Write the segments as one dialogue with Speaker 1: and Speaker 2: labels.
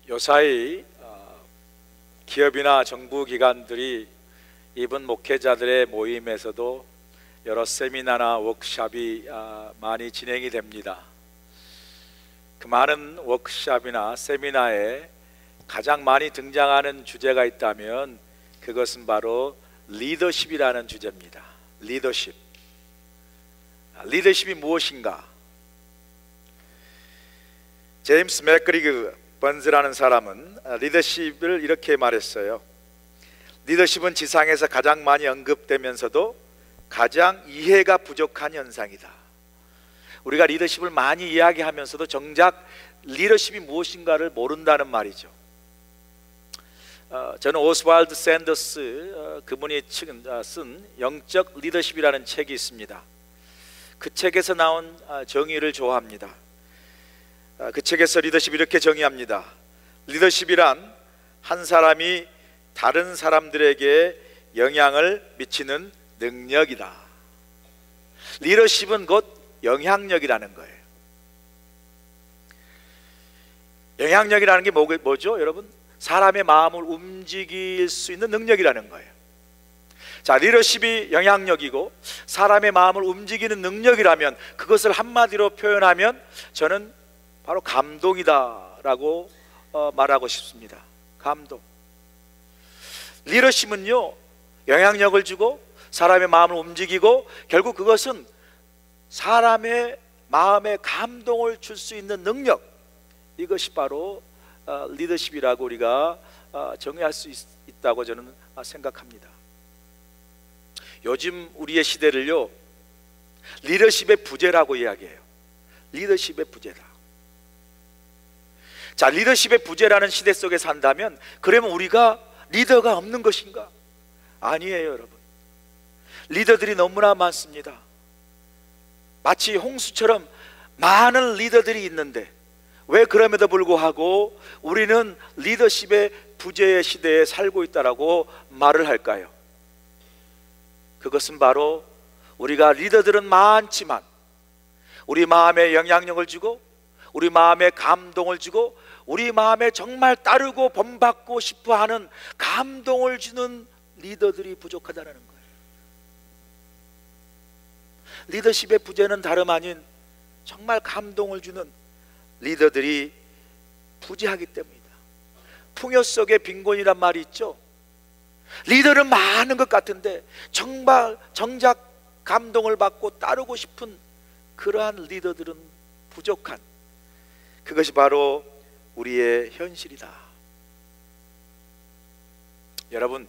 Speaker 1: 요사이 기업이나 정부 기관들이 이번 목회자들의 모임에서도 여러 세미나나 워크숍이 많이 진행이 됩니다. 그 많은 워크숍이나 세미나에 가장 많이 등장하는 주제가 있다면 그것은 바로 리더십이라는 주제입니다. 리더십. 리더십이 무엇인가? 제임스 맥그리그 번즈라는 사람은 리더십을 이렇게 말했어요. 리더십은 지상에서 가장 많이 언급되면서도 가장 이해가 부족한 현상이다. 우리가 리더십을 많이 이야기하면서도 정작 리더십이 무엇인가를 모른다는 말이죠. 저는 오스왈드 샌더스 그분이 쓴 영적 리더십이라는 책이 있습니다. 그 책에서 나온 정의를 좋아합니다. 그 책에서 리더십 이렇게 정의합니다. 리더십이란 한 사람이 다른 사람들에게 영향을 미치는 능력이다. 리더십은 곧 영향력이라는 거예요. 영향력이라는 게 뭐죠, 여러분? 사람의 마음을 움직일 수 있는 능력이라는 거예요. 자, 리더십이 영향력이고 사람의 마음을 움직이는 능력이라면 그것을 한마디로 표현하면 저는 바로 감동이다라고 말하고 싶습니다. 감동. 리더십은요, 영향력을 주고 사람의 마음을 움직이고 결국 그것은 사람의 마음에 감동을 줄 수 있는 능력, 이것이 바로 리더십이라고 우리가 정의할 수 있다고 저는 생각합니다. 요즘 우리의 시대를요, 리더십의 부재라고 이야기해요. 리더십의 부재다. 자, 리더십의 부재라는 시대 속에 산다면 그러면 우리가 리더가 없는 것인가? 아니에요, 여러분. 리더들이 너무나 많습니다. 마치 홍수처럼 많은 리더들이 있는데 왜 그럼에도 불구하고 우리는 리더십의 부재의 시대에 살고 있다라고 말을 할까요? 그것은 바로 우리가 리더들은 많지만 우리 마음에 영향력을 주고 우리 마음에 감동을 주고 우리 마음에 정말 따르고 본받고 싶어하는 감동을 주는 리더들이 부족하다는 거예요. 리더십의 부재는 다름 아닌 정말 감동을 주는 리더들이 부재하기 때문이다. 풍요 속의 빈곤이란 말이 있죠. 리더는 많은 것 같은데 정작 감동을 받고 따르고 싶은 그러한 리더들은 부족한, 그것이 바로 우리의 현실이다. 여러분,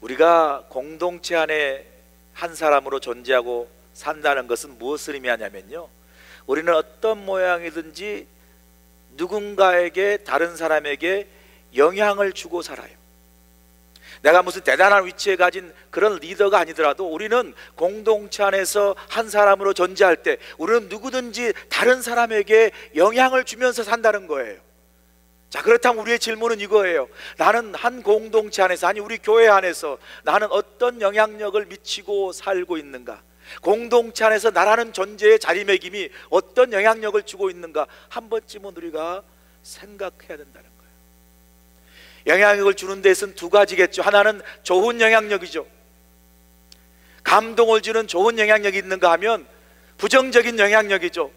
Speaker 1: 우리가 공동체 안에 한 사람으로 존재하고 산다는 것은 무엇을 의미하냐면요, 우리는 어떤 모양이든지 누군가에게, 다른 사람에게 영향을 주고 살아요. 내가 무슨 대단한 위치에 가진 그런 리더가 아니더라도 우리는 공동체 안에서 한 사람으로 존재할 때 우리는 누구든지 다른 사람에게 영향을 주면서 산다는 거예요. 자, 그렇다면 우리의 질문은 이거예요. 나는 한 공동체 안에서, 아니 우리 교회 안에서 나는 어떤 영향력을 미치고 살고 있는가? 공동체 안에서 나라는 존재의 자리매김이 어떤 영향력을 주고 있는가? 한 번쯤은 우리가 생각해야 된다는 거예요. 영향력을 주는 데서는 두 가지겠죠. 하나는 좋은 영향력이죠. 감동을 주는 좋은 영향력이 있는가 하면 부정적인 영향력이죠.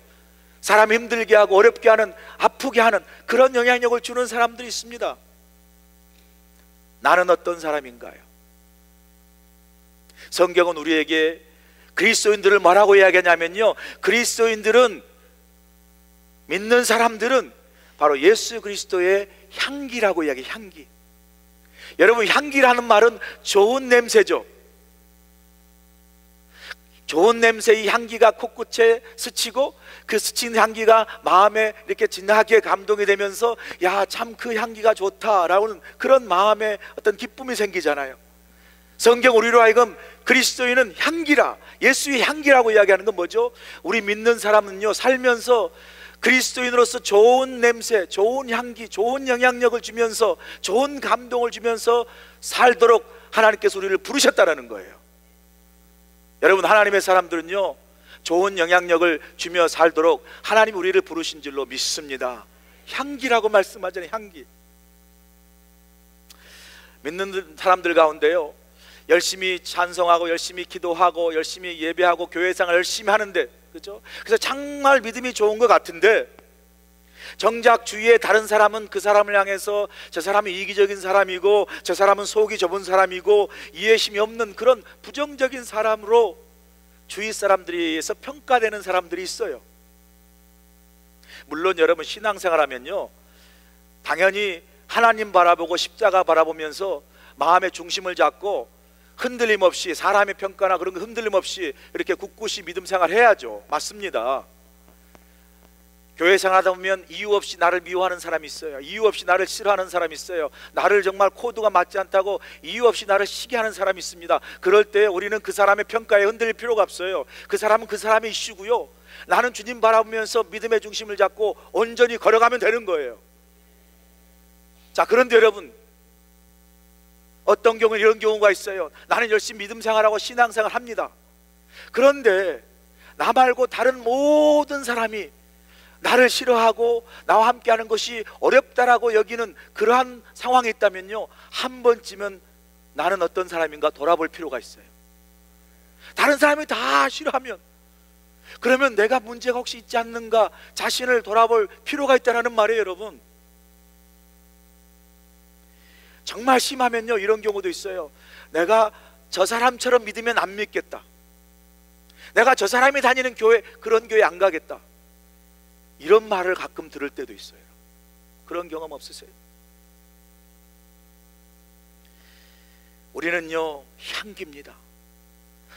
Speaker 1: 사람 힘들게 하고 어렵게 하는, 아프게 하는 그런 영향력을 주는 사람들이 있습니다. 나는 어떤 사람인가요? 성경은 우리에게 그리스도인들을 뭐라고 이야기하냐면요, 그리스도인들은, 믿는 사람들은 바로 예수 그리스도의 향기라고 이야기해요. 향기. 여러분, 향기라는 말은 좋은 냄새죠. 좋은 냄새의 향기가 코끝에 스치고 그 스친 향기가 마음에 이렇게 진하게 감동이 되면서 야, 참 그 향기가 좋다라는 그런 마음에 어떤 기쁨이 생기잖아요. 성경 우리로 하여금 그리스도인은 향기라, 예수의 향기라고 이야기하는 건 뭐죠? 우리 믿는 사람은요, 살면서 그리스도인으로서 좋은 냄새, 좋은 향기, 좋은 영향력을 주면서 좋은 감동을 주면서 살도록 하나님께서 우리를 부르셨다는 거예요. 여러분, 하나님의 사람들은요, 좋은 영향력을 주며 살도록 하나님 우리를 부르신 줄로 믿습니다. 향기라고 말씀하잖아요. 향기. 믿는 사람들 가운데요, 열심히 찬송하고 열심히 기도하고 열심히 예배하고 교회생활 열심히 하는데, 그죠? 그래서 정말 믿음이 좋은 것 같은데 정작 주위에 다른 사람은 그 사람을 향해서 저 사람이 이기적인 사람이고 저 사람은 속이 좁은 사람이고 이해심이 없는 그런 부정적인 사람으로 주위 사람들에 의해서 평가되는 사람들이 있어요. 물론 여러분 신앙생활 하면요, 당연히 하나님 바라보고 십자가 바라보면서 마음의 중심을 잡고 흔들림 없이, 사람의 평가나 그런 거 흔들림 없이 이렇게 굳굳이 믿음 생활 해야죠. 맞습니다. 교회 생활하다 보면 이유 없이 나를 미워하는 사람이 있어요. 이유 없이 나를 싫어하는 사람이 있어요. 나를 정말 코드가 맞지 않다고 이유 없이 나를 시기하는 사람이 있습니다. 그럴 때 우리는 그 사람의 평가에 흔들릴 필요가 없어요. 그 사람은 그 사람의 이슈고요, 나는 주님 바라보면서 믿음의 중심을 잡고 온전히 걸어가면 되는 거예요. 자, 그런데 여러분, 어떤 경우는 이런 경우가 있어요. 나는 열심히 믿음 생활하고 신앙생활 합니다. 그런데 나 말고 다른 모든 사람이 나를 싫어하고 나와 함께하는 것이 어렵다라고 여기는 그러한 상황이 있다면요, 한 번쯤은 나는 어떤 사람인가 돌아볼 필요가 있어요. 다른 사람이 다 싫어하면, 그러면 내가 문제가 혹시 있지 않는가 자신을 돌아볼 필요가 있다는 말이에요. 여러분, 정말 심하면요 이런 경우도 있어요. 내가 저 사람처럼 믿으면 안 믿겠다, 내가 저 사람이 다니는 교회, 그런 교회 안 가겠다, 이런 말을 가끔 들을 때도 있어요. 그런 경험 없으세요? 우리는요 향기입니다.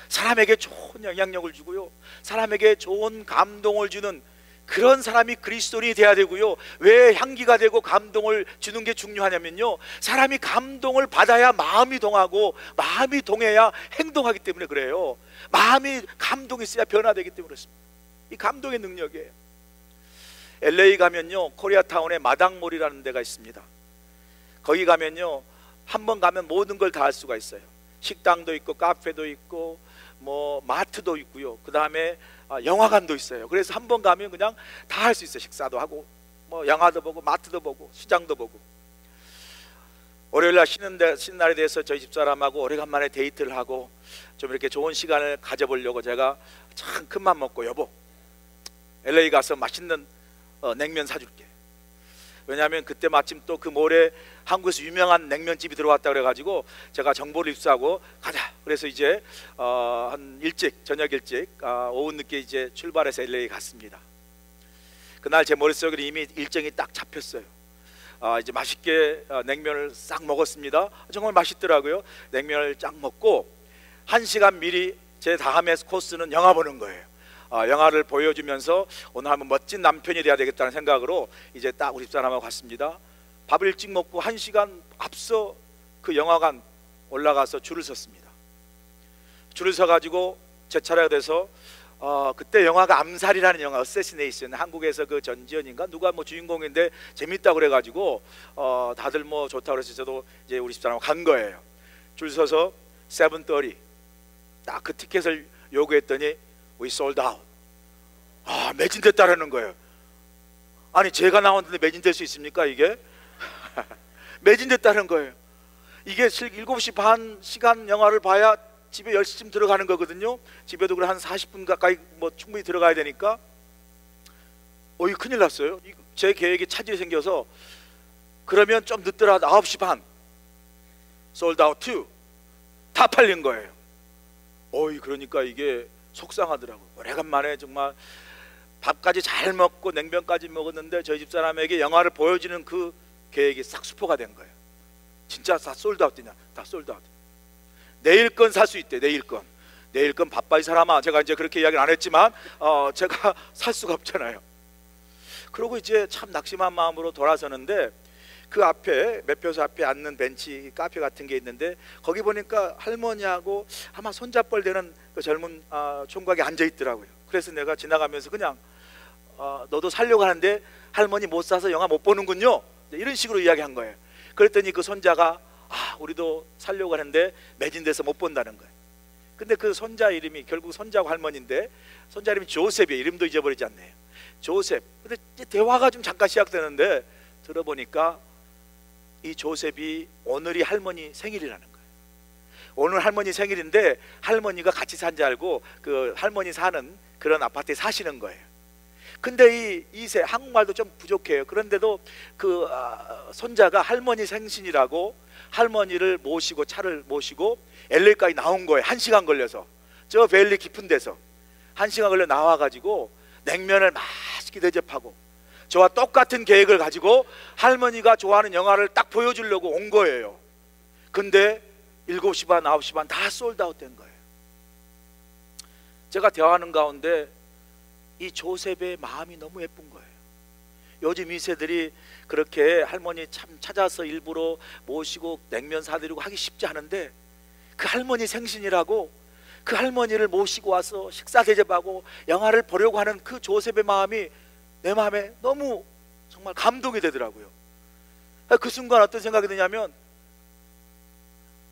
Speaker 1: 사람에게 좋은 영향력을 주고요, 사람에게 좋은 감동을 주는 그런 사람이 그리스도인이 돼야 되고요. 왜 향기가 되고 감동을 주는 게 중요하냐면요, 사람이 감동을 받아야 마음이 동하고 마음이 동해야 행동하기 때문에 그래요. 마음이 감동이 있어야 변화되기 때문에 그렇습니다. 이 감동의 능력이에요. LA 가면요 코리아타운에 마당몰이라는 데가 있습니다. 거기 가면요 한 번 가면 모든 걸 다 할 수가 있어요. 식당도 있고 카페도 있고 뭐 마트도 있고요, 그 다음에 영화관도 있어요. 그래서 한 번 가면 그냥 다 할 수 있어요. 식사도 하고 뭐 영화도 보고 마트도 보고 시장도 보고. 월요일날 쉬는 날에 대해서 저희 집사람하고 오래간만에 데이트를 하고 좀 이렇게 좋은 시간을 가져보려고 제가 참 큰맘 먹고, 여보 LA 가서 맛있는 냉면 사줄게. 왜냐하면 그때 마침 또 그 모레 한국에서 유명한 냉면집이 들어왔다 그래가지고 제가 정보를 입수하고 가자. 그래서 이제 한 일찍, 저녁 일찍 오후 늦게 이제 출발해서 LA 갔습니다. 그날 제 머릿속에 이미 일정이 딱 잡혔어요. 이제 맛있게 냉면을 싹 먹었습니다. 정말 맛있더라고요. 냉면을 쫙 먹고 1시간 미리 제 다음에 코스는 영화 보는 거예요. 영화를 보여주면서 오늘 한번 멋진 남편이 돼야 되겠다는 생각으로 이제 딱 우리 집사람하고 갔습니다. 밥을 일찍 먹고 1시간 앞서 그 영화관 올라가서 줄을 섰습니다. 줄을 서가지고 제 차례가 돼서 그때 영화가 암살이라는 영화, 어세시네이션, 한국에서 그 전지현인가 누가 뭐 주인공인데 재밌다고 그래가지고 다들 뭐 좋다고 그래서 저도 이제 우리 집사람하고 간 거예요. 줄 서서 7:30 딱 그 티켓을 요구했더니 We sold out. 매진됐다라는 거예요. 아니 제가 나왔는데 매진될 수 있습니까 이게? 매진됐다는 거예요. 이게 7시 반 시간 영화를 봐야 집에 10시쯤 들어가는 거거든요. 집에도 그래 한 40분 가까이 뭐 충분히 들어가야 되니까 이거 큰일 났어요. 제 계획에 차질이 생겨서 그러면 좀 늦더라도 9시 반 sold out 2 다 팔린 거예요. 그러니까 이게 속상하더라고요. 오래간만에 정말 밥까지 잘 먹고 냉면까지 먹었는데 저희 집사람에게 영화를 보여주는 그 계획이 싹 수포가 된 거예요. 진짜 다 솔드아웃이냐? 다 솔드아웃. 내일 건 살 수 있대. 내일 건 바빠 이 사람아. 제가 이제 그렇게 이야기를 안 했지만 제가 살 수가 없잖아요. 그러고 이제 참 낙심한 마음으로 돌아서는데 그 앞에 매표소 앞에 앉는 벤치 카페 같은 게 있는데 거기 보니까 할머니하고 아마 손잡벌 되는 그 젊은 총각이 앉아 있더라고요. 그래서 내가 지나가면서 그냥 너도 살려고 하는데 할머니 못 사서 영화 못 보는군요, 이런 식으로 이야기한 거예요. 그랬더니 그 손자가 우리도 살려고 하는데 매진돼서 못 본다는 거예요. 근데 그 손자 이름이 결국 손자고 할머니인데 손자 이름이 조셉이에요. 이름도 잊어버리지 않네요. 조셉. 근데 대화가 좀 잠깐 시작되는데 들어보니까 이 조셉이 오늘이 할머니 생일이라는 거예요. 오늘 할머니 생일인데 할머니가 같이 산 줄 알고 그 할머니 사는 그런 아파트에 사시는 거예요. 근데 이세 한국말도 좀 부족해요. 그런데도 그 손자가 할머니 생신이라고 할머니를 모시고 차를 모시고 LA까지 나온 거예요. 1시간 걸려서. 저 밸리 깊은 데서 1시간 걸려 나와가지고 냉면을 맛있게 대접하고 저와 똑같은 계획을 가지고 할머니가 좋아하는 영화를 딱 보여주려고 온 거예요. 근데 7시 반, 9시 반 다 솔드아웃 된 거예요. 제가 대화하는 가운데 이 조셉의 마음이 너무 예쁜 거예요. 요즘 2세들이 그렇게 할머니 참 찾아서 일부러 모시고 냉면 사드리고 하기 쉽지 않은데 그 할머니 생신이라고 그 할머니를 모시고 와서 식사 대접하고 영화를 보려고 하는 그 조셉의 마음이 내 마음에 너무 정말 감동이 되더라고요. 그 순간 어떤 생각이 드냐면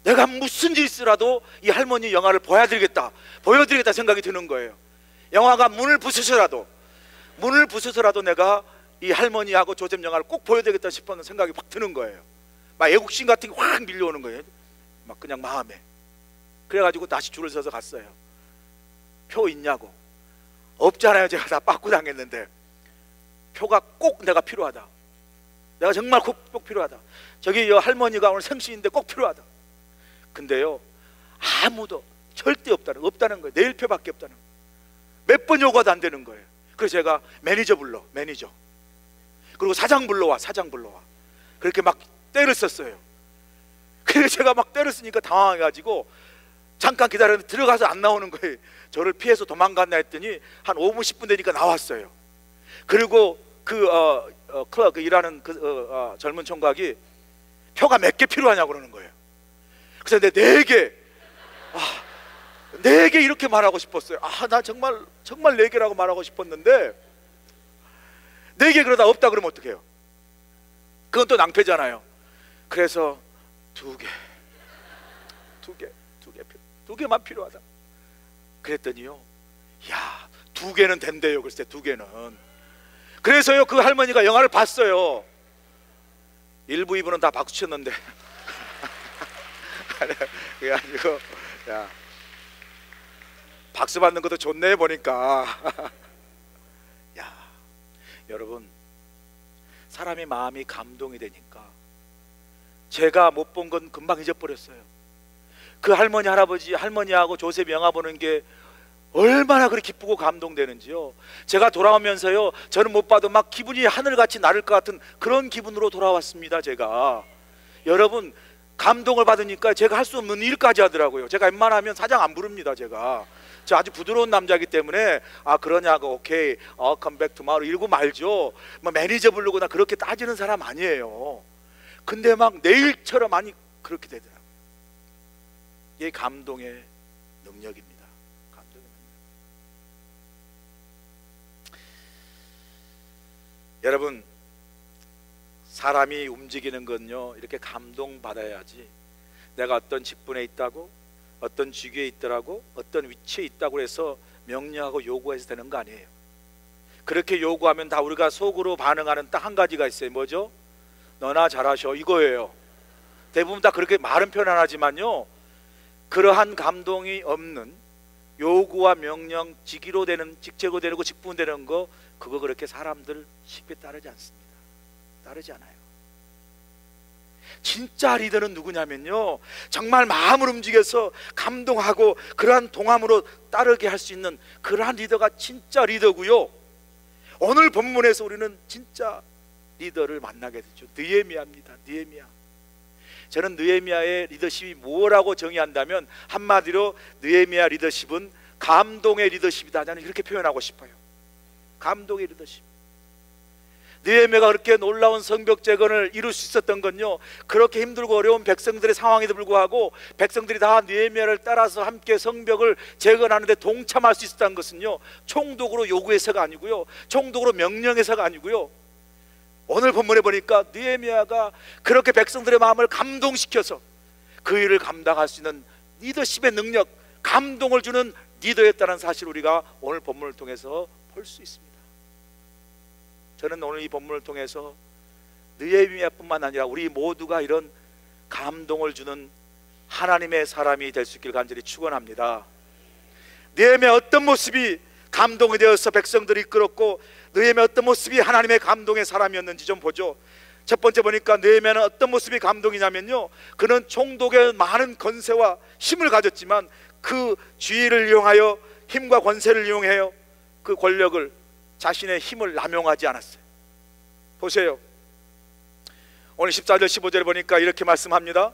Speaker 1: 내가 무슨 짓이라도 이 할머니 영화를 보여드리겠다 생각이 드는 거예요. 영화가 문을 부수서라도 내가 이 할머니하고 조셉 영화를 꼭 보여드리겠다 싶은 생각이 확 드는 거예요. 막 애국심 같은 게 확 밀려오는 거예요. 막 그냥 마음에. 그래가지고 다시 줄을 서서 갔어요. 표 있냐고. 없잖아요. 제가 다 빠꾸 당했는데 표가 꼭 내가 필요하다. 내가 정말 꼭 필요하다. 저기 할머니가 오늘 생신인데 꼭 필요하다. 근데요 아무도 절대 없다는 거예요. 내일 표밖에 없다는 거예요. 몇 번 요구도 안 되는 거예요. 그래서 제가 매니저 그리고 사장 불러와 그렇게 막 때를 썼어요. 그래서 제가 막 때를 쓰니까 당황해가지고 잠깐 기다렸는데 들어가서 안 나오는 거예요. 저를 피해서 도망갔나 했더니 한 5분 10분 되니까 나왔어요. 그리고 클럭 일하는 젊은 총각이 표가 몇 개 필요하냐고 그러는 거예요. 그래서 내 4개 4개 이렇게 말하고 싶었어요. 나 정말 4개라고 말하고 싶었는데 4개 그러다 없다 그러면 어떡해요? 그건 또 낭패잖아요. 그래서 2개만 필요하다 그랬더니요 2개는 된대요. 글쎄 2개는. 그래서요 그 할머니가 영화를 봤어요. 1부 2부는 다 박수 쳤는데 그래가지고 박수 받는 것도 좋네 보니까. 여러분 사람의 마음이 감동이 되니까 제가 못 본 건 금방 잊어버렸어요. 그 할머니 할아버지 할머니하고 조셉 영화 보는 게 얼마나 그렇게 기쁘고 감동되는지요. 제가 돌아오면서요 저는 못 봐도 막 기분이 하늘같이 나를 것 같은 그런 기분으로 돌아왔습니다. 제가 여러분 감동을 받으니까 제가 할 수 없는 일까지 하더라고요. 제가 웬만하면 사장 안 부릅니다. 제가 저 아주 부드러운 남자이기 때문에 그러냐고 오케이 come back tomorrow 이러고 말죠. 뭐 매니저 부르고 나 그렇게 따지는 사람 아니에요. 근데 막 내일처럼 많이 그렇게 되더라고요. 이게 감동의 능력입니다. 감동의 능력. 여러분 사람이 움직이는 건요 이렇게 감동받아야지. 내가 어떤 직분에 있다고 어떤 직위에 있더라고 어떤 위치에 있다고 해서 명령하고 요구해서 되는 거 아니에요. 그렇게 요구하면 다 우리가 속으로 반응하는 딱 한 가지가 있어요. 뭐죠? 너나 잘하셔 이거예요. 대부분 다 그렇게 말은 표현 안 하지만요 그러한 감동이 없는 요구와 명령 직위로 되는 직책으로 되고 직분 되는 거 그거 그렇게 사람들 쉽게 따르지 않습니다. 따르지 않아요. 진짜 리더는 누구냐면요 정말 마음을 움직여서 감동하고 그러한 동함으로 따르게 할 수 있는 그러한 리더가 진짜 리더고요. 오늘 본문에서 우리는 진짜 리더를 만나게 되죠. 느헤미야입니다. 느헤미야. 저는 느헤미야의 리더십이 뭐라고 정의한다면 한마디로 느헤미야 리더십은 감동의 리더십이다. 저는 이렇게 표현하고 싶어요. 감동의 리더십. 느헤미야가 그렇게 놀라운 성벽 재건을 이룰 수 있었던 건요 그렇게 힘들고 어려운 백성들의 상황에도 불구하고 백성들이 다 느헤미야를 따라서 함께 성벽을 재건하는데 동참할 수 있었다는 것은요 총독으로 요구해서가 아니고요 총독으로 명령해서가 아니고요 오늘 본문에 보니까 느헤미야가 그렇게 백성들의 마음을 감동시켜서 그 일을 감당할 수 있는 리더십의 능력, 감동을 주는 리더였다는 사실을 우리가 오늘 본문을 통해서 볼 수 있습니다. 저는 오늘 이 본문을 통해서 느헤미야뿐만 아니라 우리 모두가 이런 감동을 주는 하나님의 사람이 될 수 있기를 간절히 축원합니다. 느헤미야 어떤 모습이 감동이 되어서 백성들이 이끌었고, 느헤미야 어떤 모습이 하나님의 감동의 사람이었는지 좀 보죠. 첫 번째 보니까 느헤미야는 어떤 모습이 감동이냐면요, 그는 총독의 많은 권세와 힘을 가졌지만 그 지위를 이용하여, 힘과 권세를 이용하여 그 권력을, 자신의 힘을 남용하지 않았어요. 보세요, 오늘 14절 15절에 보니까 이렇게 말씀합니다.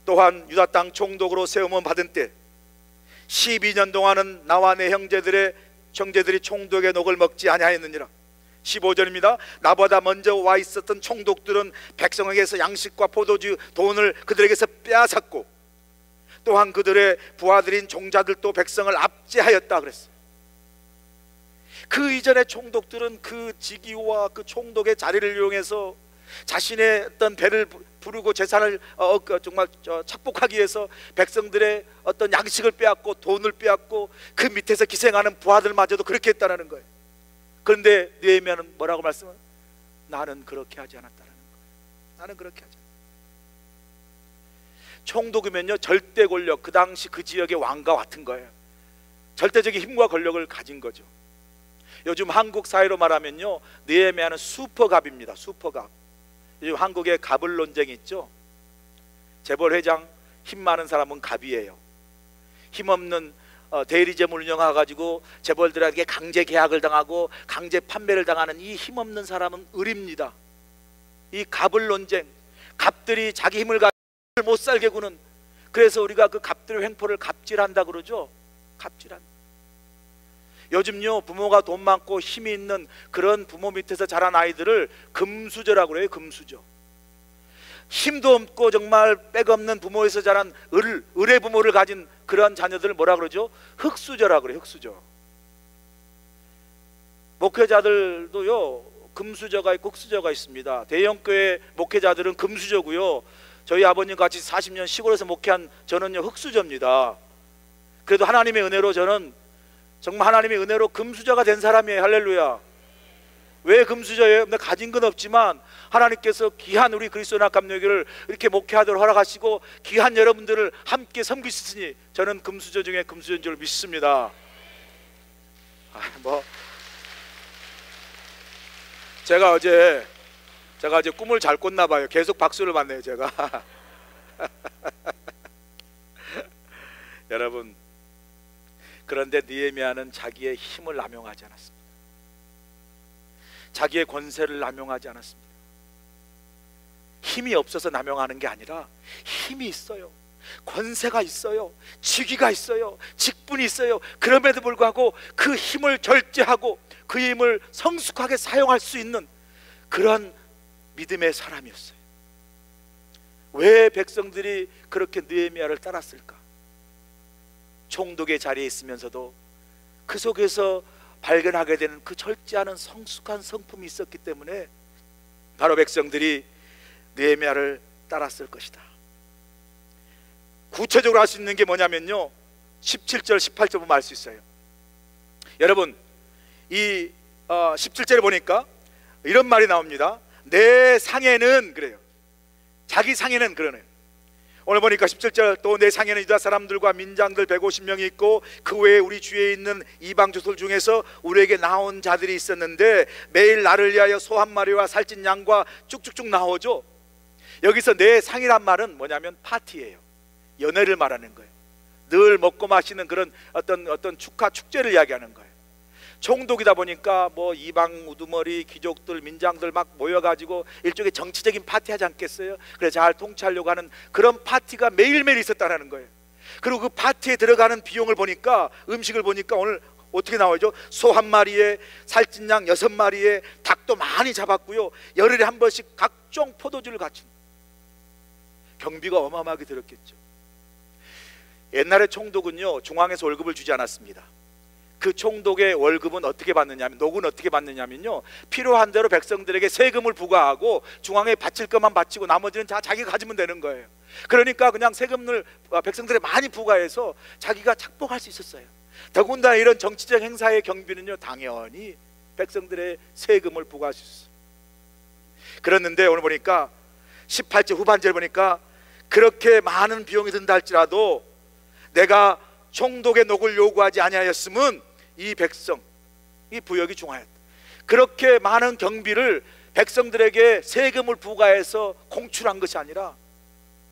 Speaker 1: 또한 유다 땅 총독으로 세움을 받은 때 12년 동안은 나와 내 형제들이 총독의 녹을 먹지 아니하였느니라. 15절입니다. 나보다 먼저 와 있었던 총독들은 백성에게서 양식과 포도주, 돈을 그들에게서 빼앗았고, 또한 그들의 부하들인 종자들도 백성을 압제하였다 그랬어요. 그 이전의 총독들은 그 직위와 그 총독의 자리를 이용해서 자신의 어떤 배를 부르고 재산을 정말 착복하기 위해서 백성들의 어떤 양식을 빼앗고 돈을 빼앗고 그 밑에서 기생하는 부하들마저도 그렇게 했다는 거예요. 그런데 느헤미야는 뭐라고 말씀을? 나는 그렇게 하지 않았다는 거예요. 나는 그렇게 하지 않았다. 총독이면요, 절대 권력, 그 당시 그 지역의 왕과 같은 거예요. 절대적인 힘과 권력을 가진 거죠. 요즘 한국 사회로 말하면요, 느헤미야는 슈퍼갑입니다. 슈퍼갑. 요즘 한국에 갑을 논쟁이 있죠. 재벌 회장 힘 많은 사람은 갑이에요. 힘없는 대리점을 운영해가지고 재벌들에게 강제 계약을 당하고 강제 판매를 당하는 이 힘없는 사람은 을입니다. 이 갑을 논쟁, 갑들이 자기 힘을 가지고 못 살게 구는, 그래서 우리가 그 갑들의 횡포를 갑질한다 그러죠. 갑질한다. 요즘요, 부모가 돈 많고 힘이 있는 그런 부모 밑에서 자란 아이들을 금수저라고 그래요. 금수저. 힘도 없고 정말 백 없는 부모에서 자란 을의 부모를 가진 그런 자녀들을 뭐라 그러죠? 흙수저라고 그래요. 흙수저. 목회자들도요, 금수저가 있고 흙수저가 있습니다. 대형교회 목회자들은 금수저고요, 저희 아버님 같이 40년 시골에서 목회한 저는요, 흙수저입니다. 그래도 하나님의 은혜로 저는 정말 하나님의 은혜로 금수저가 된 사람이에요. 할렐루야. 왜 금수저예요? 내가 가진 건 없지만 하나님께서 귀한 우리 그리스도 낙감교회를 이렇게 목회하도록 허락하시고 귀한 여러분들을 함께 섬기시니 저는 금수저 중에 금수저인 줄 믿습니다. 제가 어제 꿈을 잘 꿨나 봐요. 계속 박수를 받네요, 제가. 여러분, 그런데 느헤미야는 자기의 힘을 남용하지 않았습니다. 자기의 권세를 남용하지 않았습니다. 힘이 없어서 남용하는 게 아니라 힘이 있어요. 권세가 있어요. 직위가 있어요. 직분이 있어요. 그럼에도 불구하고 그 힘을 절제하고 그 힘을 성숙하게 사용할 수 있는 그런 믿음의 사람이었어요. 왜 백성들이 그렇게 느헤미야를 따랐을까? 총독의 자리에 있으면서도 그 속에서 발견하게 되는 그 절제하는 성숙한 성품이 있었기 때문에 바로 백성들이 느헤미야를 따랐을 것이다. 구체적으로 할 수 있는 게 뭐냐면요, 17절 18절 보면 알 수 있어요. 여러분, 이 17절에 보니까 이런 말이 나옵니다. 내 상에는, 그래요. 자기 상에는 그러네요. 오늘 보니까 17절, 또 내 상에는 유다 사람들과 민장들 150명이 있고 그 외에 우리 주위에 있는 이방 족속 중에서 우리에게 나온 자들이 있었는데 매일 나를 위하여 소 한 마리와 살찐 양과 쭉쭉쭉 나오죠. 여기서 내 상이란 말은 뭐냐면 파티예요. 연회를 말하는 거예요. 늘 먹고 마시는 그런 어떤 축제를 이야기하는 거예요. 총독이다 보니까 뭐 이방 우두머리 귀족들 민장들 막 모여가지고 일종의 정치적인 파티 하지 않겠어요? 그래서 잘 통치하려고 하는 그런 파티가 매일매일 있었다는 거예요. 그리고 그 파티에 들어가는 비용을 보니까, 음식을 보니까 오늘 어떻게 나오죠? 소 한 마리에 살찐 양 6마리에 닭도 많이 잡았고요, 열흘에 한 번씩 각종 포도주를 갖춘, 경비가 어마어마하게 들었겠죠. 옛날에 총독은요, 중앙에서 월급을 주지 않았습니다. 그 총독의 월급은 어떻게 받느냐면, 녹은 어떻게 받느냐면요, 필요한 대로 백성들에게 세금을 부과하고 중앙에 바칠 것만 바치고 나머지는 다 자기가 가지면 되는 거예요. 그러니까 그냥 세금을 백성들에 많이 부과해서 자기가 착복할 수 있었어요. 더군다나 이런 정치적 행사의 경비는요, 당연히 백성들의 세금을 부과하셨어요. 그랬는데 오늘 보니까 18절 후반절 보니까 그렇게 많은 비용이 든다 할지라도 내가 총독의 녹을 요구하지 아니하였음은 이 백성, 이 부역이 중하였다. 그렇게 많은 경비를 백성들에게 세금을 부과해서 공출한 것이 아니라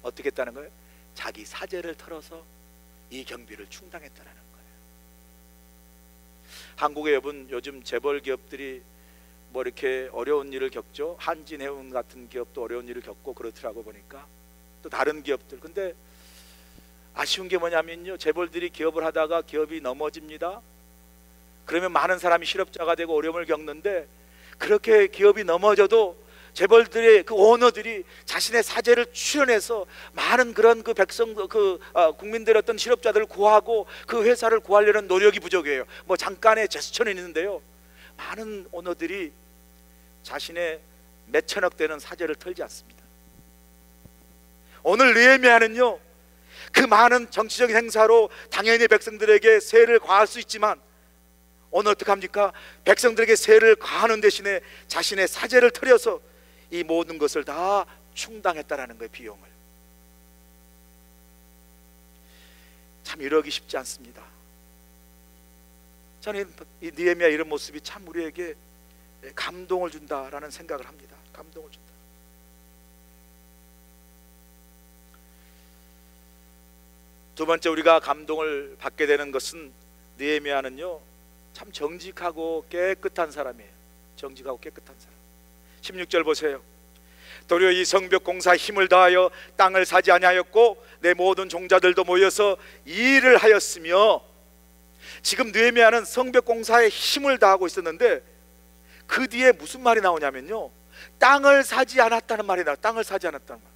Speaker 1: 어떻게 했다는 거예요? 자기 사재를 털어서 이 경비를 충당했다는 거예요. 한국의 여러분, 요즘 재벌 기업들이 뭐 이렇게 어려운 일을 겪죠. 한진해운 같은 기업도 어려운 일을 겪고 그렇더라고 보니까. 또 다른 기업들. 근데 아쉬운 게 뭐냐면요, 재벌들이 기업을 하다가 기업이 넘어집니다. 그러면 많은 사람이 실업자가 되고 어려움을 겪는데, 그렇게 기업이 넘어져도 재벌들의 그 오너들이 자신의 사재를 출연해서 많은 그런 그 백성, 국민들의 어떤 실업자들을 구하고 그 회사를 구하려는 노력이 부족해요. 뭐 잠깐의 제스처는 있는데요, 많은 오너들이 자신의 몇천억 되는 사재를 털지 않습니다. 오늘 느헤미야는요, 그 많은 정치적인 행사로 당연히 백성들에게 세를 과할 수 있지만 오늘 어떻게 합니까? 백성들에게 세를 과하는 대신에 자신의 사재를 털어서 이 모든 것을 다 충당했다라는 거예요. 비용을. 참 이러기 쉽지 않습니다. 저는 이 느헤미야 이런 모습이 참 우리에게 감동을 준다라는 생각을 합니다. 감동을 준다. 두 번째 우리가 감동을 받게 되는 것은, 느헤미야는요 참 정직하고 깨끗한 사람이에요. 정직하고 깨끗한 사람. 16절 보세요. 도리어 이 성벽 공사에 힘을 다하여 땅을 사지 아니하였고 내 모든 종자들도 모여서 일을 하였으며. 지금 느헤미야는 성벽 공사에 힘을 다하고 있었는데 그 뒤에 무슨 말이 나오냐면요, 땅을 사지 않았다는 말이 나와요. 땅을 사지 않았다는 말.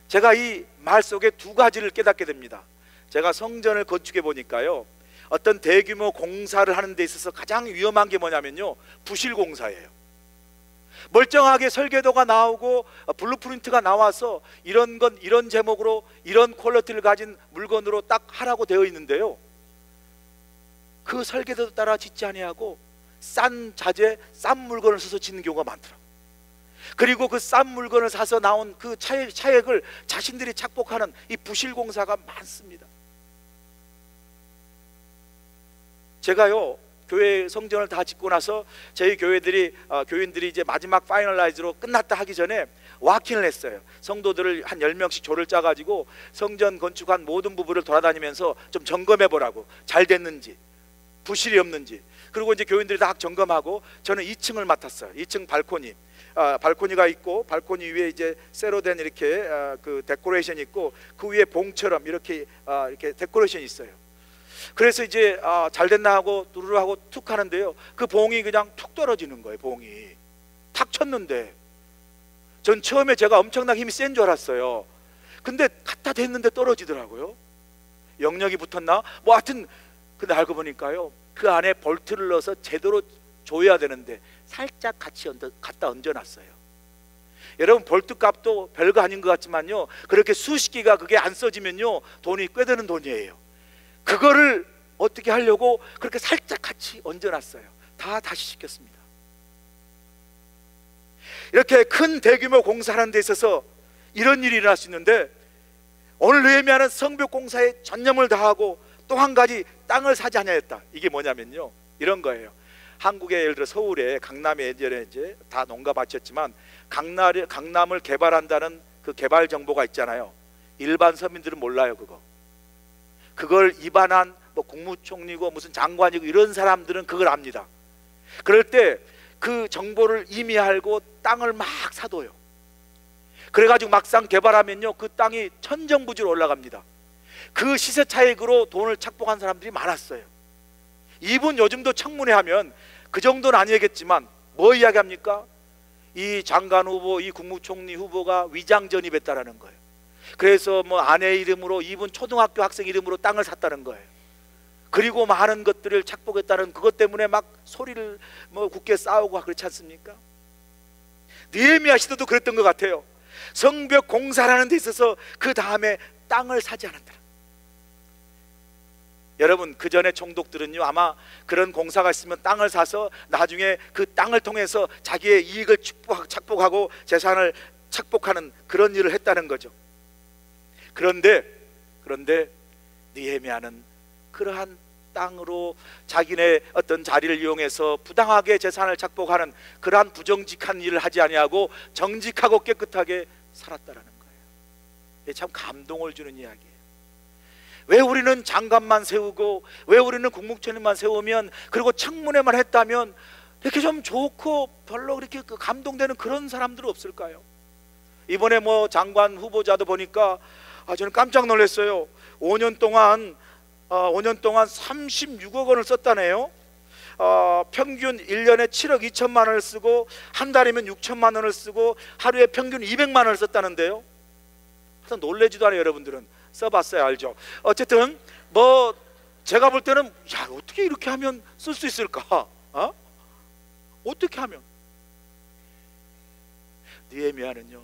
Speaker 1: 제가 이 말 속에 두 가지를 깨닫게 됩니다. 제가 성전을 건축해 보니까요, 어떤 대규모 공사를 하는 데 있어서 가장 위험한 게 뭐냐면요, 부실 공사예요. 멀쩡하게 설계도가 나오고 블루프린트가 나와서 이런 건 이런 제목으로 이런 퀄리티를 가진 물건으로 딱 하라고 되어 있는데요, 그 설계도 따라 짓지 아니하고 싼 자재, 싼 물건을 써서 짓는 경우가 많더라고요. 그리고 그 싼 물건을 사서 나온 그 차액을 자신들이 착복하는 이 부실 공사가 많습니다. 제가요 교회 성전을 다 짓고 나서 저희 교인들이 이제 마지막 파이널라이즈로 끝났다 하기 전에 와킹을 했어요. 성도들을 한 10명씩 조를 짜가지고 성전 건축한 모든 부분을 돌아다니면서 좀 점검해 보라고, 잘 됐는지 부실이 없는지. 그리고 이제 교인들이 다 점검하고 저는 2층을 맡았어요. 2층 발코니. 발코니가 있고 발코니 위에 이제 쇠로 된 이렇게 그 데코레이션이 있고 그 위에 봉처럼 이렇게 데코레이션이 있어요. 그래서 이제 잘 됐나 하고 두루루 하고 툭 하는데요, 그 봉이 그냥 툭 떨어지는 거예요. 봉이 탁 쳤는데 전 처음에 제가 엄청나게 힘이 센 줄 알았어요. 근데 갖다 댔는데 떨어지더라고요. 영역이 붙었나? 뭐 하여튼 근데 알고 보니까요, 그 안에 볼트를 넣어서 제대로 조여야 되는데 살짝 같이 갖다 얹어놨어요. 여러분, 볼트 값도 별거 아닌 것 같지만요, 그렇게 수십 기가 그게 안 써지면요 돈이 꽤 드는 돈이에요. 그거를 어떻게 하려고 그렇게 살짝 같이 얹어놨어요. 다시 시켰습니다. 이렇게 큰 대규모 공사하는 데 있어서 이런 일이 일어날 수 있는데, 오늘 느헤미야는 성벽 공사에 전념을 다하고 또 한 가지 땅을 사지 아니하였다. 이게 뭐냐면요, 이런 거예요. 한국에 예를 들어 서울에 강남에 예전에 이제 다 농가밭이었지만 강남을 개발한다는 그 개발 정보가 있잖아요. 일반 서민들은 몰라요. 그걸 입안한 뭐 국무총리고 무슨 장관이고 이런 사람들은 그걸 압니다. 그럴 때 그 정보를 이미 알고 땅을 막 사둬요. 그래가지고 막상 개발하면요, 그 땅이 천정부지로 올라갑니다. 그 시세 차익으로 돈을 착복한 사람들이 많았어요. 이분 요즘도 청문회 하면 그 정도는 아니겠지만 뭐 이야기합니까? 이 장관 후보, 이 국무총리 후보가 위장 전입했다라는 거예요. 그래서 뭐 아내 이름으로, 이분 초등학교 학생 이름으로 땅을 샀다는 거예요. 그리고 많은 것들을 착복했다는 그것 때문에 막 소리를 뭐 굳게 싸우고 그렇지 않습니까? 느헤미야 시대도 그랬던 것 같아요. 성벽 공사라는 데 있어서 그 다음에 땅을 사지 않았다. 여러분, 그 전에 총독들은요, 아마 그런 공사가 있으면 땅을 사서 나중에 그 땅을 통해서 자기의 이익을 착복하고 재산을 착복하는 그런 일을 했다는 거죠. 그런데 느헤미야는 그러한 땅으로 자기네 어떤 자리를 이용해서 부당하게 재산을 착복하는 그러한 부정직한 일을 하지 아니하고 정직하고 깨끗하게 살았다라는 거예요. 이게 참 감동을 주는 이야기예요. 왜 우리는 장관만 세우고, 왜 우리는 국무총리만 세우면, 그리고 청문회만 했다면 이렇게 좀 좋고 별로 그렇게 감동되는 그런 사람들은 없을까요? 이번에 뭐 장관 후보자도 보니까 저는 깜짝 놀랐어요. 5년 동안 36억 원을 썼다네요. 평균 1년에 7억 2천만 원을 쓰고 한 달이면 6천만 원을 쓰고 하루에 평균 200만 원을 썼다는데요. 그래서 놀래지도 않아요. 여러분들은 써봤어야 알죠. 어쨌든 뭐 제가 볼 때는 야, 어떻게 이렇게 하면 쓸 수 있을까? 어떻게 하면? 느헤미야는요,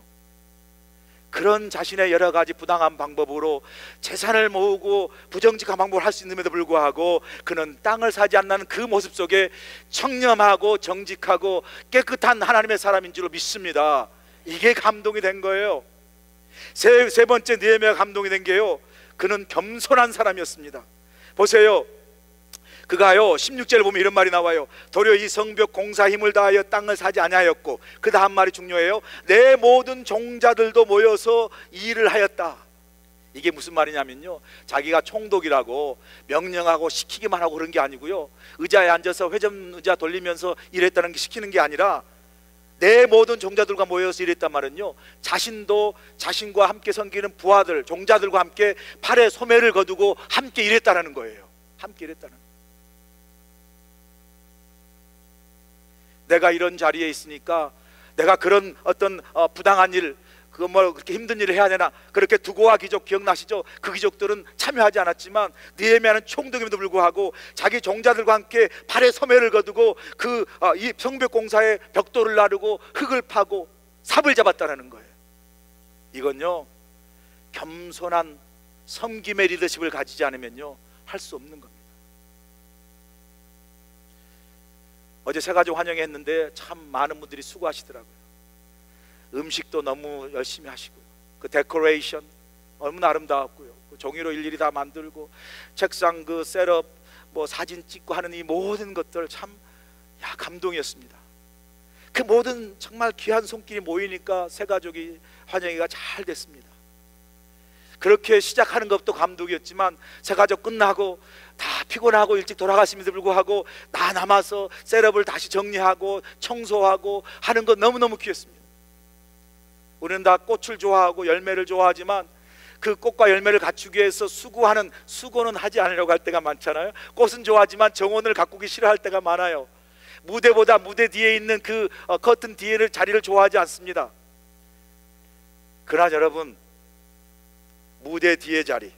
Speaker 1: 그런 자신의 여러 가지 부당한 방법으로 재산을 모으고 부정직한 방법을 할 수 있음에도 불구하고 그는 땅을 사지 않는 그 모습 속에 청렴하고 정직하고 깨끗한 하나님의 사람인 줄로 믿습니다. 이게 감동이 된 거예요. 세 번째 느헤미야가 감동이 된 게요, 그는 겸손한 사람이었습니다. 보세요, 그가요 16절을 보면 이런 말이 나와요. 도리어 이 성벽 공사 힘을 다하여 땅을 사지 아니하였고, 그 다음 말이 중요해요. 내 모든 종자들도 모여서 일을 하였다. 이게 무슨 말이냐면요, 자기가 총독이라고 명령하고 시키기만 하고 그런 게 아니고요, 의자에 앉아서 회전 의자 돌리면서 일했다는 게 시키는 게 아니라 내 모든 종자들과 모여서 일했단 말은요, 자신도 자신과 함께 섬기는 부하들, 종자들과 함께 팔에 소매를 거두고 함께 일했다는 거예요. 함께 일했다는 거예요. 내가 이런 자리에 있으니까 내가 그런 어떤 부당한 일, 그거 뭐 그렇게 힘든 일을 해야 되나, 그렇게 두고와 귀족 기억나시죠? 그 귀족들은 참여하지 않았지만 느헤미야는 총독임에도 불구하고 자기 종자들과 함께 팔에 소매를 거두고 이 성벽 공사의 벽돌을 나르고 흙을 파고 삽을 잡았다는 거예요. 이건요, 겸손한 섬김의 리더십을 가지지 않으면요 할 수 없는 겁니다. 어제 새가족 환영했는데 참 많은 분들이 수고하시더라고요. 음식도 너무 열심히 하시고요, 그 데코레이션 너무나 아름다웠고요, 그 종이로 일일이 다 만들고 책상 그 셋업, 뭐 사진 찍고 하는 이 모든 것들 참 감동이었습니다. 그 모든 정말 귀한 손길이 모이니까 새가족이 환영회가 잘 됐습니다. 그렇게 시작하는 것도 감동이었지만 새가족 끝나고 다 피곤하고 일찍 돌아가심에도 불구하고 나 남아서 셋업을 다시 정리하고 청소하고 하는 것 너무너무 귀했습니다. 우리는 다 꽃을 좋아하고 열매를 좋아하지만 그 꽃과 열매를 갖추기 위해서 수고는 하지 않으려고 할 때가 많잖아요. 꽃은 좋아하지만 정원을 가꾸기 싫어할 때가 많아요. 무대보다 무대 뒤에 있는 그 커튼 뒤에 자리를 좋아하지 않습니다. 그러나 여러분, 무대 뒤의 자리,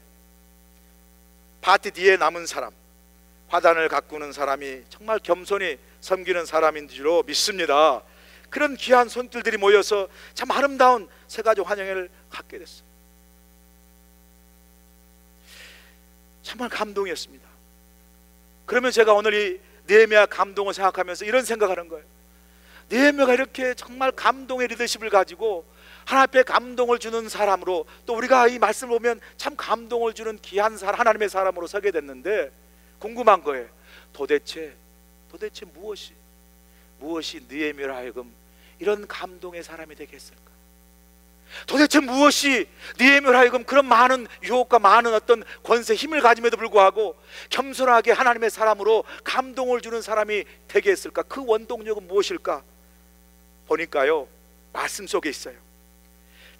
Speaker 1: 파티 뒤에 남은 사람, 화단을 가꾸는 사람이 정말 겸손히 섬기는 사람인 줄로 믿습니다. 그런 귀한 손길들이 모여서 참 아름다운 새가족 환영회를 갖게 됐어요. 정말 감동이었습니다. 그러면 제가 오늘 이 느헤미야 감동을 생각하면서 이런 생각하는 거예요. 느헤미야가 이렇게 정말 감동의 리더십을 가지고 하나님 앞에 감동을 주는 사람으로, 또 우리가 이 말씀을 보면 참 감동을 주는 귀한 사람, 하나님의 사람으로 서게 됐는데 궁금한 거예요. 도대체 무엇이 느헤미야로 하여금 이런 감동의 사람이 되게 했을까? 도대체 무엇이 느헤미야로 하여금 그런 많은 유혹과 많은 어떤 권세, 힘을 가짐에도 불구하고 겸손하게 하나님의 사람으로 감동을 주는 사람이 되게 했을까? 그 원동력은 무엇일까? 보니까요, 말씀 속에 있어요.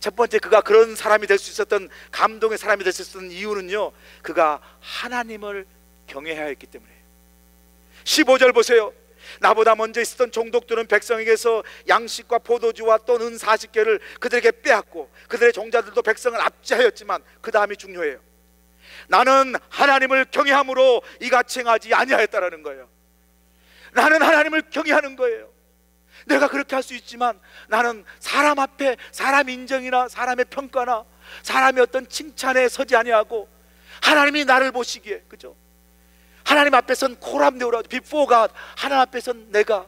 Speaker 1: 첫 번째, 그가 그런 사람이 될 수 있었던, 감동의 사람이 될 수 있었던 이유는요, 그가 하나님을 경외하였기 때문에. 15절 보세요. 나보다 먼저 있었던 종독들은 백성에게서 양식과 포도주와 또 은 40개를 그들에게 빼앗고 그들의 종자들도 백성을 압제하였지만, 그 다음이 중요해요. 나는 하나님을 경외함으로 이같이 행하지 아니하였다라는 거예요. 나는 하나님을 경외하는 거예요. 내가 그렇게 할 수 있지만 나는 사람 앞에 사람 인정이나 사람의 평가나 사람의 어떤 칭찬에 서지 아니하고 하나님이 나를 보시기에, 그죠? 하나님 앞에선 코람데오라, before God, 하나님 앞에선 내가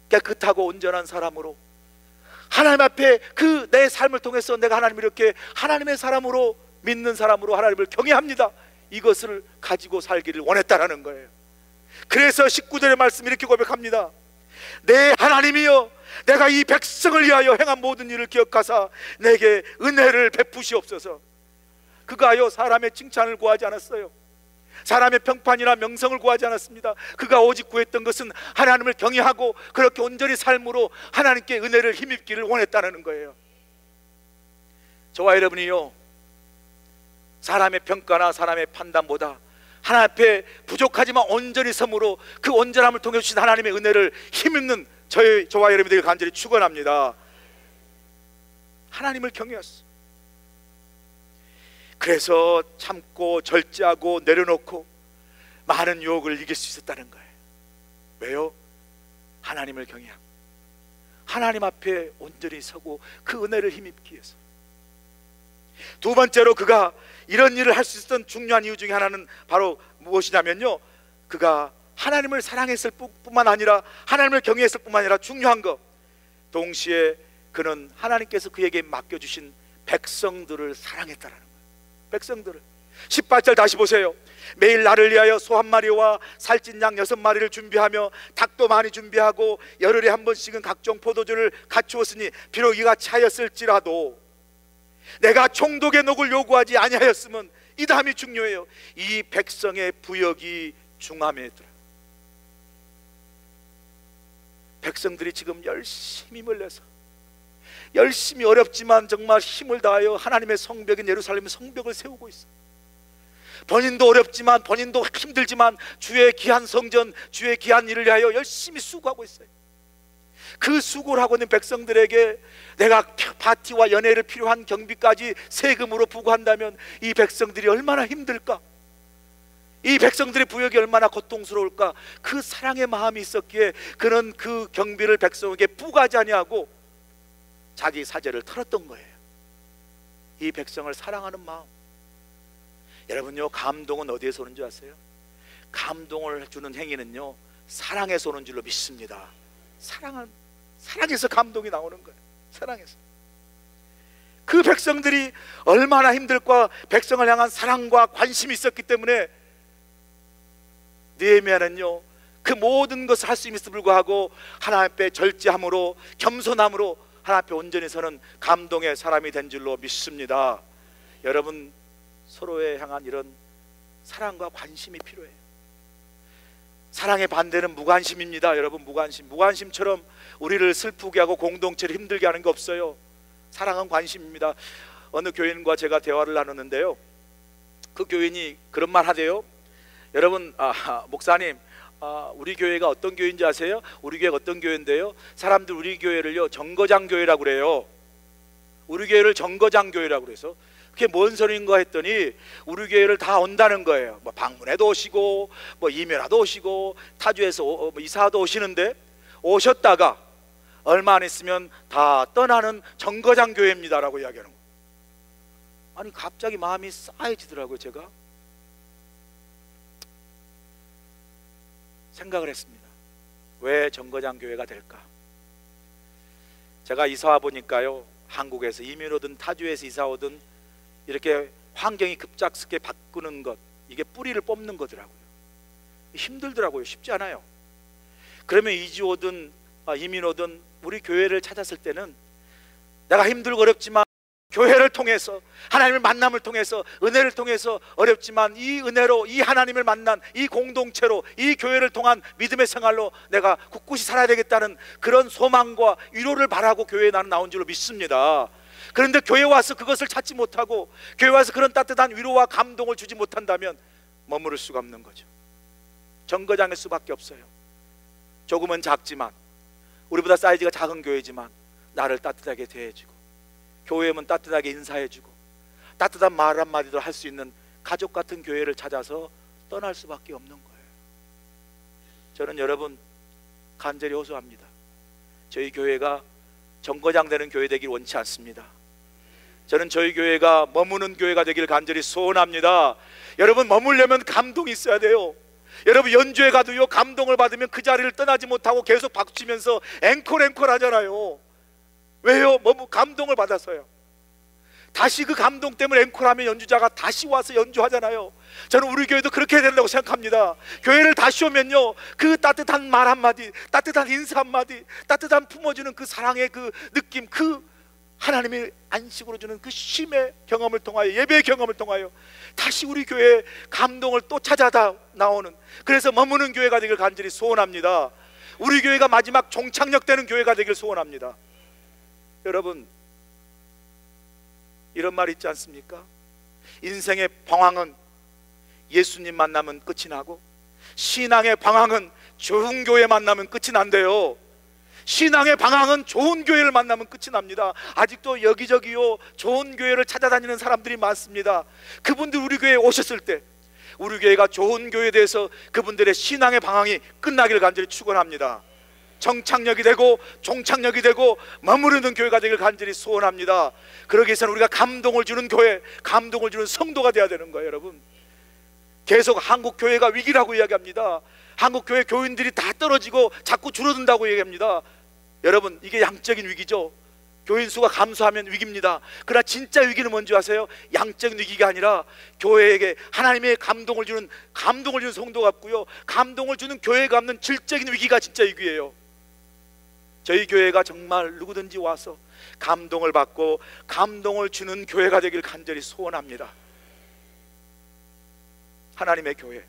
Speaker 1: 깨끗하고 온전한 사람으로, 하나님 앞에 그 내 삶을 통해서 내가 하나님을 이렇게 하나님의 사람으로, 믿는 사람으로 하나님을 경외합니다, 이것을 가지고 살기를 원했다라는 거예요. 그래서 19절의 말씀 이렇게 고백합니다. 내 하나님이여, 내가 이 백성을 위하여 행한 모든 일을 기억하사 내게 은혜를 베푸시옵소서. 그가요 사람의 칭찬을 구하지 않았어요. 사람의 평판이나 명성을 구하지 않았습니다. 그가 오직 구했던 것은 하나님을 경외하고 그렇게 온전히 삶으로 하나님께 은혜를 힘입기를 원했다는 거예요. 저와 여러분이요, 사람의 평가나 사람의 판단보다 하나님 앞에 부족하지만 온전히 섬으로 그 온전함을 통해 주신 하나님의 은혜를 힘입는 저와 여러분들이 간절히 축원합니다. 하나님을 경외했어. 그래서 참고 절제하고 내려놓고 많은 유혹을 이길 수 있었다는 거예요. 왜요? 하나님을 경외하고 하나님 앞에 온전히 서고 그 은혜를 힘입기 위해서. 두 번째로 그가 이런 일을 할 수 있었던 중요한 이유 중에 하나는 바로 무엇이냐면요, 그가 하나님을 사랑했을 뿐만 아니라 하나님을 경외했을 뿐만 아니라 중요한 것, 동시에 그는 하나님께서 그에게 맡겨주신 백성들을 사랑했다라는 거예요. 백성들을. 18절 다시 보세요. 매일 나를 위하여 소 한 마리와 살찐 양 6마리를 준비하며 닭도 많이 준비하고 열흘에 한 번씩은 각종 포도주를 갖추었으니 비록 이같이 하였을지라도 내가 총독의 녹을 요구하지 아니하였으면, 이 다음이 중요해요. 이 백성의 부역이 중함에더라. 백성들이 지금 열심히 힘을 내서 열심히 어렵지만 정말 힘을 다하여 하나님의 성벽인 예루살렘 성벽을 세우고 있어. 본인도 어렵지만, 본인도 힘들지만 주의 귀한 성전, 주의 귀한 일을 위하여 열심히 수고하고 있어요. 그 수고를 하고 있는 백성들에게 내가 파티와 연회를 필요한 경비까지 세금으로 부과한다면 이 백성들이 얼마나 힘들까? 이 백성들의 부역이 얼마나 고통스러울까? 그 사랑의 마음이 있었기에 그는 그 경비를 백성에게 부과하지 아니하고 자기 사제를 털었던 거예요. 이 백성을 사랑하는 마음. 여러분요, 감동은 어디에서 오는 줄 아세요? 감동을 주는 행위는요, 사랑에서 오는 줄로 믿습니다. 사랑에서 감동이 나오는 거예요. 사랑에서. 그 백성들이 얼마나 힘들까? 백성을 향한 사랑과 관심이 있었기 때문에 느헤미야는요, 그 모든 것을 할 수 있음에도 불구하고 하나님 앞에 절제함으로, 겸손함으로 하나님 앞에 온전히 서는 감동의 사람이 된 줄로 믿습니다. 여러분, 서로에 향한 이런 사랑과 관심이 필요해요. 사랑의 반대는 무관심입니다. 여러분, 무관심처럼 우리를 슬프게 하고 공동체를 힘들게 하는 게 없어요. 사랑은 관심입니다. 어느 교인과 제가 대화를 나눴는데요, 그 교인이 그런 말 하대요. 여러분, 목사님, 우리 교회가 어떤 교회인지 아세요? 우리 교회가 어떤 교회인데요, 사람들 우리 교회를요 정거장 교회라고 그래요. 우리 교회를 정거장 교회라고 그래서 그게 뭔 소리인가 했더니 우리 교회를 다 온다는 거예요. 뭐 방문회도 오시고 뭐 이면화도 오시고 타주에서 이사도 오시는데, 오셨다가 얼마 안 있으면 다 떠나는 정거장 교회입니다라고 이야기하는 거예요. 아니, 갑자기 마음이 싸해지더라고요. 제가 생각을 했습니다. 왜 정거장 교회가 될까? 제가 이사 와 보니까요, 한국에서 이민 오든 타주에서 이사 오든 이렇게 환경이 급작스럽게 바꾸는 것, 이게 뿌리를 뽑는 거더라고요. 힘들더라고요. 쉽지 않아요. 그러면 이주 오든 이민 오든 우리 교회를 찾았을 때는 내가 힘들고 어렵지만 교회를 통해서, 하나님을 만남을 통해서, 은혜를 통해서 어렵지만 이 은혜로, 이 하나님을 만난 이 공동체로, 이 교회를 통한 믿음의 생활로 내가 굳굳이 살아야 되겠다는 그런 소망과 위로를 바라고 교회에 나는 나온 줄로 믿습니다. 그런데 교회에 와서 그것을 찾지 못하고 교회에 와서 그런 따뜻한 위로와 감동을 주지 못한다면 머무를 수가 없는 거죠. 정거장일 수밖에 없어요. 조금은 작지만, 우리보다 사이즈가 작은 교회지만 나를 따뜻하게 대해주고, 교회면 따뜻하게 인사해주고 따뜻한 말 한마디도 할 수 있는 가족 같은 교회를 찾아서 떠날 수밖에 없는 거예요. 저는 여러분 간절히 호소합니다. 저희 교회가 정거장 되는 교회 되길 원치 않습니다. 저는 저희 교회가 머무는 교회가 되기를 간절히 소원합니다. 여러분, 머물려면 감동이 있어야 돼요. 여러분, 연주회 가도요, 감동을 받으면 그 자리를 떠나지 못하고 계속 박수치면서 앵콜 하잖아요. 왜요? 너무 감동을 받아서요. 다시 그 감동 때문에 앵콜하면 연주자가 다시 와서 연주하잖아요. 저는 우리 교회도 그렇게 해야 된다고 생각합니다. 교회를 다시 오면요, 그 따뜻한 말 한마디, 따뜻한 인사 한마디, 따뜻한 품어주는 그 사랑의 그 느낌, 그 하나님의 안식으로 주는 그 쉼의 경험을 통하여, 예배의 경험을 통하여 다시 우리 교회에 감동을 또 찾아다 나오는, 그래서 머무는 교회가 되길 간절히 소원합니다. 우리 교회가 마지막 종착역 되는 교회가 되길 소원합니다. 여러분, 이런 말 있지 않습니까? 인생의 방황은 예수님 만나면 끝이 나고, 신앙의 방황은 좋은 교회 만나면 끝이 난대요. 신앙의 방황은 좋은 교회를 만나면 끝이 납니다. 아직도 여기저기요 좋은 교회를 찾아다니는 사람들이 많습니다. 그분들 우리 교회에 오셨을 때 우리 교회가 좋은 교회에 대해서 그분들의 신앙의 방황이 끝나기를 간절히 축원합니다. 정착역이 되고 종착역이 되고 머무르는 교회가 되길 간절히 소원합니다. 그러기 위해서는 우리가 감동을 주는 교회, 감동을 주는 성도가 되어야 되는 거예요. 여러분, 계속 한국 교회가 위기라고 이야기합니다. 한국 교회 교인들이 다 떨어지고 자꾸 줄어든다고 얘기합니다. 여러분, 이게 양적인 위기죠. 교인 수가 감소하면 위기입니다. 그러나 진짜 위기는 뭔지 아세요? 양적인 위기가 아니라 교회에게 하나님의 감동을 주는 성도가 없고요, 감동을 주는 교회가 없는 질적인 위기가 진짜 위기예요. 저희 교회가 정말 누구든지 와서 감동을 받고 감동을 주는 교회가 되길 간절히 소원합니다. 하나님의 교회,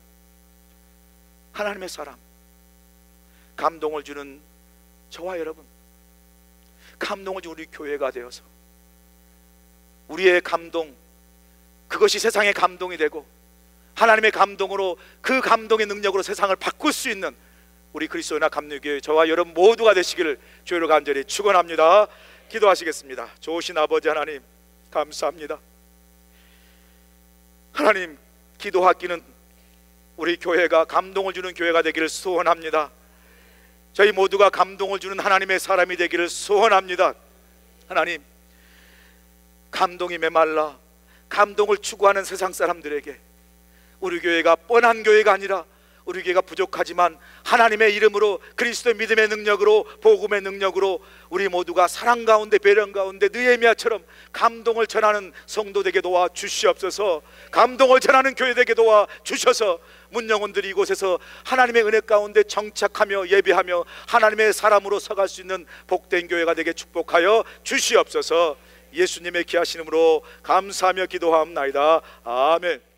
Speaker 1: 하나님의 사람, 감동을 주는 저와 여러분, 감동을 주는 우리 교회가 되어서 우리의 감동, 그것이 세상의 감동이 되고 하나님의 감동으로, 그 감동의 능력으로 세상을 바꿀 수 있는 우리 그리스도나 감리교회 저와 여러분 모두가 되시기를 주의로 간절히 축원합니다. 기도하시겠습니다. 좋으신 아버지 하나님, 감사합니다. 하나님, 기도하기는 우리 교회가 감동을 주는 교회가 되기를 소원합니다. 저희 모두가 감동을 주는 하나님의 사람이 되기를 소원합니다. 하나님, 감동이 메말라 감동을 추구하는 세상 사람들에게 우리 교회가 뻔한 교회가 아니라 우리 교회가 부족하지만 하나님의 이름으로, 그리스도의 믿음의 능력으로, 복음의 능력으로 우리 모두가 사랑 가운데, 배려 가운데 느헤미야처럼 감동을 전하는 성도 되게 도와 주시옵소서. 감동을 전하는 교회 되게 도와 주셔서 문영혼들이 이곳에서 하나님의 은혜 가운데 정착하며 예배하며 하나님의 사람으로 서갈 수 있는 복된 교회가 되게 축복하여 주시옵소서. 예수님의 귀하신 이름으로 감사하며 기도하옵나이다. 아멘.